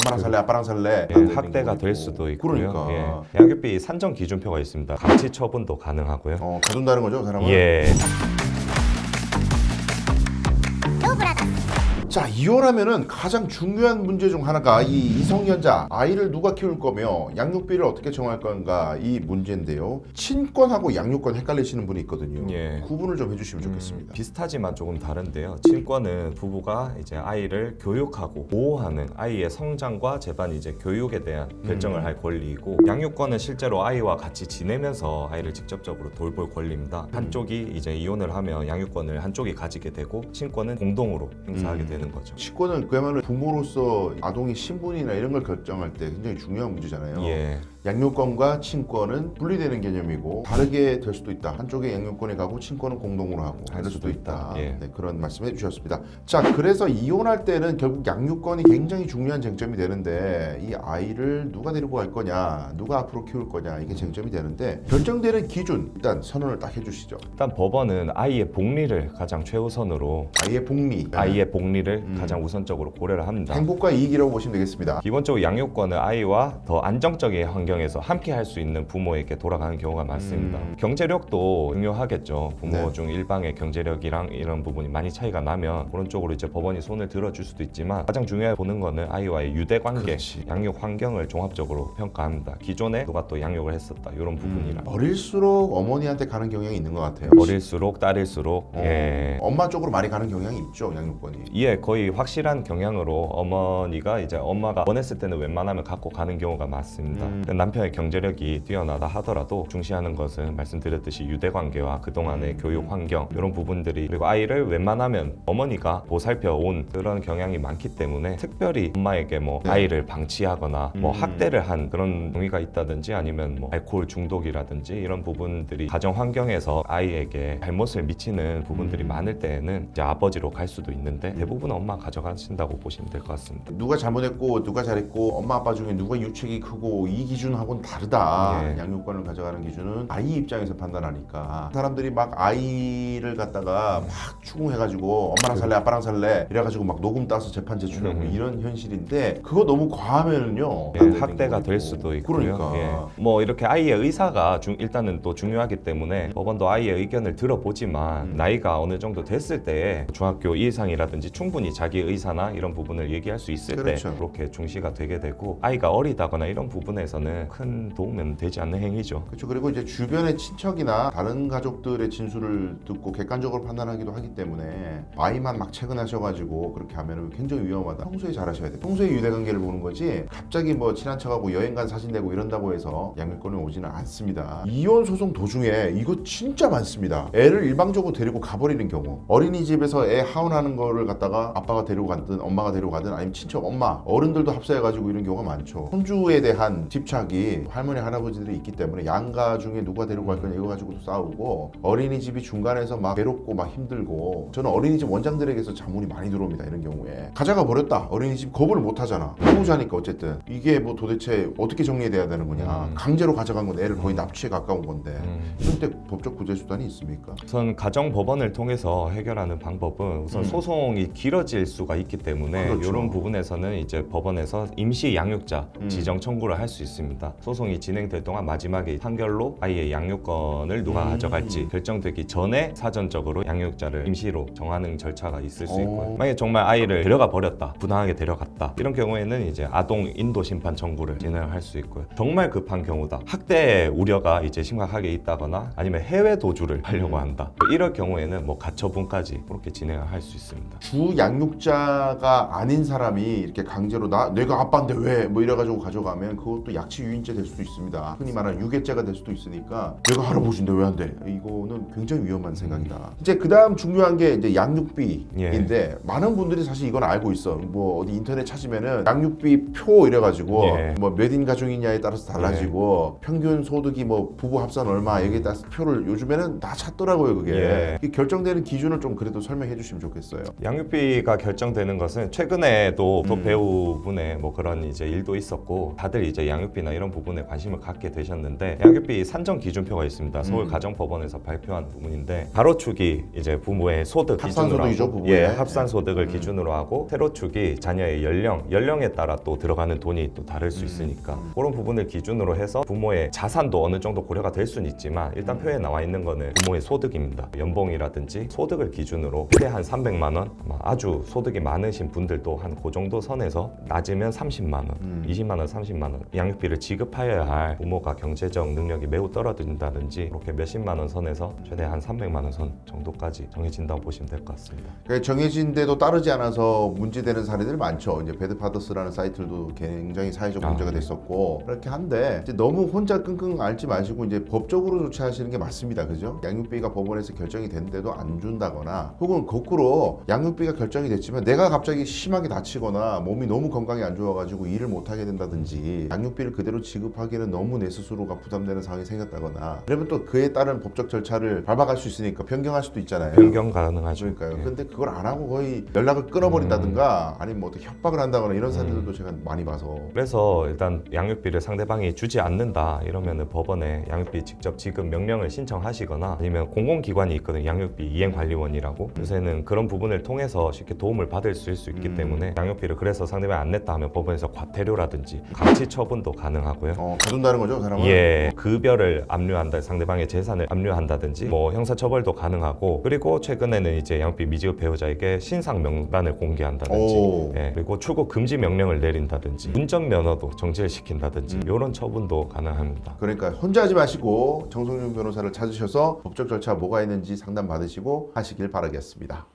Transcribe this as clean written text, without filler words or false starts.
엄마랑 살래 아빠랑 살래 예, 학대가 될 수도 있고요. 그러니까 예. 양육비 산정 기준표가 있습니다. 감치 처분도 가능하고요. 가둔다는 거죠 사람은. 예. 자, 이혼하면은 가장 중요한 문제 중 하나가 이 이성년자 아이를 누가 키울 거며 양육비를 어떻게 정할 건가 이 문제인데요. 친권하고 양육권 헷갈리시는 분이 있거든요. 예. 구분을 좀 해주시면 좋겠습니다. 비슷하지만 조금 다른데요. 친권은 부부가 이제 아이를 교육하고 보호하는 아이의 성장과 재반 이제 교육에 대한 결정을 할 권리이고, 양육권은 실제로 아이와 같이 지내면서 아이를 직접적으로 돌볼 권리입니다. 한쪽이 이제 이혼을 하면 양육권을 한쪽이 가지게 되고, 친권은 공동으로 행사하게 되는 거죠. 친권은 그야말로 부모로서 아동의 신분이나 이런 걸 결정할 때 굉장히 중요한 문제잖아요. 예. 양육권과 친권은 분리되는 개념이고 다르게 될 수도 있다. 한쪽에 양육권이 가고 친권은 공동으로 하고 할 그럴 수도 수도 있다. 있다. 예. 네, 그런 말씀해 주셨습니다. 자, 그래서 이혼할 때는 결국 양육권이 굉장히 중요한 쟁점이 되는데, 이 아이를 누가 데리고 갈 거냐, 누가 앞으로 키울 거냐, 이게 쟁점이 되는데, 결정되는 기준 일단 선언을 딱 해주시죠. 일단 법원은 아이의 복리를 가장 최우선으로, 아이의 복리, 아이의 복리를 가장 우선적으로 고려를 합니다. 행복과 이익이라고 보시면 되겠습니다. 기본적으로 양육권은 아이와 더 안정적인 환경에서 함께 할 수 있는 부모에게 돌아가는 경우가 많습니다. 경제력도 중요하겠죠. 부모 네. 중 일방의 경제력이랑 이런 부분이 많이 차이가 나면 그런 쪽으로 이제 법원이 손을 들어줄 수도 있지만, 가장 중요해 보는 거는 아이와의 유대 관계, 그렇지. 양육 환경을 종합적으로 평가합니다. 기존에 누가 또 양육을 했었다, 이런 부분이라. 어릴수록 어머니한테 가는 경향이 있는 것 같아요. 어릴수록 딸일수록 예. 엄마 쪽으로 많이 가는 경향이 있죠, 양육권이. 이에 거의 확실한 경향으로 어머니가 이제 엄마가 원했을 때는 웬만하면 갖고 가는 경우가 많습니다. 남편의 경제력이 뛰어나다 하더라도 중시하는 것은 말씀드렸듯이 유대관계와 그동안의 교육 환경, 이런 부분들이, 그리고 아이를 웬만하면 어머니가 보살펴 온 그런 경향이 많기 때문에, 특별히 엄마에게 뭐 네. 아이를 방치하거나 뭐 학대를 한 그런 동의가 있다든지, 아니면 뭐 알코올 중독이라든지 이런 부분들이 가정 환경에서 아이에게 잘못을 미치는 부분들이 많을 때에는 이제 아버지로 갈 수도 있는데, 대부분 엄마가 가져가신다고 보시면 될 것 같습니다. 누가 잘못했고 누가 잘했고 엄마 아빠 중에 누가 유책이 크고 이 기준하고는 다르다. 예. 양육권을 가져가는 기준은 아이 입장에서 판단하니까, 사람들이 막 아이를 갖다가 막 추궁해가지고 엄마랑 살래 아빠랑 살래 이래가지고 막 녹음 따서 재판 제출하고 이런 현실인데, 그거 너무 과하면은요 예, 안 되는 학대가 거고. 될 수도 있고요. 그러니까 예. 뭐 이렇게 아이의 의사가 일단은 또 중요하기 때문에 법원도 아이의 의견을 들어보지만, 나이가 어느 정도 됐을 때 중학교 이상이라든지 충분히 자기 의사나 이런 부분을 얘기할 수 있을 그렇죠. 때 그렇게 중시가 되게 되고, 아이가 어리다거나 이런 부분에서는 큰 도움은 되지 않는 행위죠. 그렇죠. 그리고 이제 주변의 친척이나 다른 가족들의 진술을 듣고 객관적으로 판단하기도 하기 때문에, 아이만 막 채근하셔가지고 그렇게 하면은 굉장히 위험하다. 평소에 잘하셔야 돼요. 평소에 유대관계를 보는 거지, 갑자기 뭐 친한 척하고 여행 간 사진 내고 이런다고 해서 양육권이 오지는 않습니다. 이혼 소송 도중에 이거 진짜 많습니다. 애를 일방적으로 데리고 가버리는 경우, 어린이집에서 애 하원하는 거를 갖다가 아빠가 데리고 가든 엄마가 데리고 가든, 아니면 친척 엄마 어른들도 합사해가지고 이런 경우가 많죠. 손주에 대한 집착이 할머니 할아버지들이 있기 때문에 양가 중에 누가 데리고 갈 거냐 이거 가지고도 싸우고, 어린이집이 중간에서 막 괴롭고 막 힘들고, 저는 어린이집 원장들에게서 자문이 많이 들어옵니다. 이런 경우에 가져가 버렸다, 어린이집 거부를 못 하잖아, 보호자니까. 어쨌든 이게 뭐 도대체 어떻게 정리돼야 되는 거냐. 강제로 가져간 건 애를 거의 납치에 가까운 건데, 이런 때 법적 구제 수단이 있습니까? 우선 가정법원을 통해서 해결하는 방법은, 우선 소송이 길어질 수가 있기 때문에 그렇죠. 이런 부분에서는 이제 법원에서 임시 양육자 지정 청구를 할 수 있습니다. 소송이 진행될 동안 마지막에 판결로 아이의 양육권을 누가 가져갈지 결정되기 전에 사전적으로 양육자를 임시로 정하는 절차가 있을 수 있고요. 만약에 정말 아이를 데려가 버렸다, 부당하게 데려갔다, 이런 경우에는 이제 아동 인도 심판 청구를 진행할 수 있고요. 정말 급한 경우다, 학대 우려가 이제 심각하게 있다거나 아니면 해외 도주를 하려고 한다, 이럴 경우에는 뭐 가처분까지 그렇게 진행을 할 수 있습니다. 주 양육자가 아닌 사람이 이렇게 강제로 내가 아빠인데 왜 뭐 이래가지고 가져가면 그것도 약취유인죄 될 수도 있습니다. 흔히 말하는 유괴죄가 될 수도 있으니까, 내가 할아버지인데 왜 안 돼? 이거는 굉장히 위험한 생각이다. 이제 그 다음 중요한 게 이제 양육비인데, 많은 분들이 사실 이건 알고 있어. 뭐 어디 인터넷 찾으면은 양육비 표 이래가지고 뭐 몇 인 가족이냐에 따라서 달라지고, 평균 소득이 뭐 부부 합산 얼마 여기에 따라서 표를 요즘에는 다 찾더라고요. 그게 결정되는 기준을 좀 그래도 설명해 주시면 좋겠어요. 양육비 양육비가 결정되는 것은 최근에도 또 음. 배우분의 뭐 그런 이제 일도 있었고 다들 이제 양육비나 이런 부분에 관심을 갖게 되셨는데 양육비 산정 기준표가 있습니다. 서울 가정법원에서 발표한 부분인데 가로축이 이제 부모의 소득 기준으로 합산소득이죠, 하고 부부의. 예, 합산소득을 기준으로 하고 세로축이 자녀의 연령에 따라 또 들어가는 돈이 또 다를 수 있으니까 그런 부분을 기준으로 해서 부모의 자산도 어느 정도 고려가 될 수는 있지만 일단 표에 나와 있는 거는 부모의 소득입니다. 연봉이라든지 소득을 기준으로 최대 한 300만 원, 아주 소득이 많으신 분들도 한 그 정도 선에서 낮으면 30만 원, 20만 원, 30만 원 양육비를 지급하여야 할 부모가 경제적 능력이 매우 떨어진다든지 이렇게 몇십만 원 선에서 최대 한 300만 원 선 정도까지 정해진다고 보시면 될 것 같습니다. 그러니까 정해진데도 따르지 않아서 문제되는 사례들이 많죠. 이제 배드파더스라는 사이트도 굉장히 사회적 문제가 됐었고 그렇게 한데 이제 너무 혼자 끙끙 앓지 마시고 이제 법적으로 조치하시는 게 맞습니다. 그죠? 양육비가 법원에서 결정이 됐는데도 안 준다거나 혹은 거꾸로 양육비가 결정이 됐지만 내가 갑자기 심하게 다치거나 몸이 너무 건강이 안 좋아가지고 일을 못 하게 된다든지 양육비를 그대로 지급하기는 너무 내 스스로가 부담되는 상황이 생겼다거나 그러면 또 그에 따른 법적 절차를 밟아갈 수 있으니까 변경할 수도 있잖아요. 변경 가능하죠. 그러니까요. 예. 근데 그걸 안 하고 거의 연락을 끊어버린다든가 아니면 뭐 어떻게 협박을 한다거나 이런 사례들도 제가 많이 봐서 그래서 일단 양육비를 상대방이 주지 않는다 이러면은 법원에 양육비 직접 지급 명령을 신청하시거나 아니면 공공기관이 있거든요. 양육비 이행관리원이라고 요새는 그런 부분을 통해서 쉽게 도움을 받을 수 있기 때문에 양육비를 그래서 상대방이 안 냈다 하면 법원에서 과태료라든지 강치 처분도 가능하고요. 가둔다는 거죠, 그 사람은? 예, 급여를 압류한다, 상대방의 재산을 압류한다든지 뭐 형사처벌도 가능하고 그리고 최근에는 이제 양육비 미지급 배우자에게 신상 명단을 공개한다든지 오. 예, 그리고 출국 금지 명령을 내린다든지 운전면허도 정지를 시킨다든지 이런 처분도 가능합니다. 그러니까 혼자 하지 마시고 정성윤 변호사를 찾으셔서 법적 절차 뭐가 있는지 상담 받으시고 하시길 바라겠습니다.